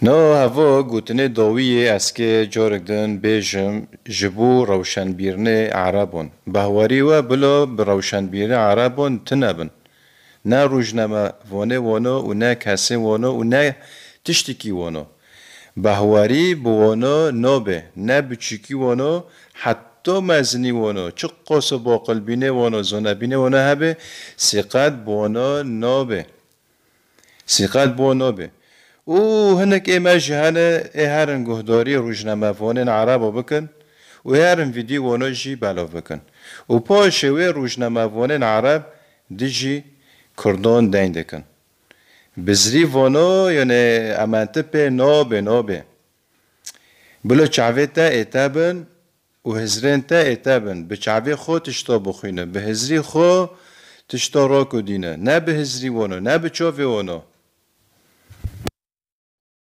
نو هوا گوتنه داویه از که جارگدن بیجم جبو روشنبیرنه عربون بهواری و بلا بروشنبیرنه عربون تنبن نه روزنامه وانه و نه کسی و نه تشتکی وانه بهواری بوانه نابه نه بچیکی وانه حتی مزنی وانه چه قاس با قلبینه وانه زنبینه وانه هبه سقط بوانه نابه سقط بوانه نابه و هناك إيماج هنا هرن جهداري روجنامه فونن عربا بكن و هرن فيديو ونجي بلاف بكن و باش وي روجنامه فونن عرب دجي كردون دين دكن بزري فونو يعني امانت به نوبه بلو چاوتا اتابن و هزرين تا اتابن بچاوي خو تشتا بخوينه به هزري خو تشتا راكو دينه نه به هزري وانو نه به چاوي وانو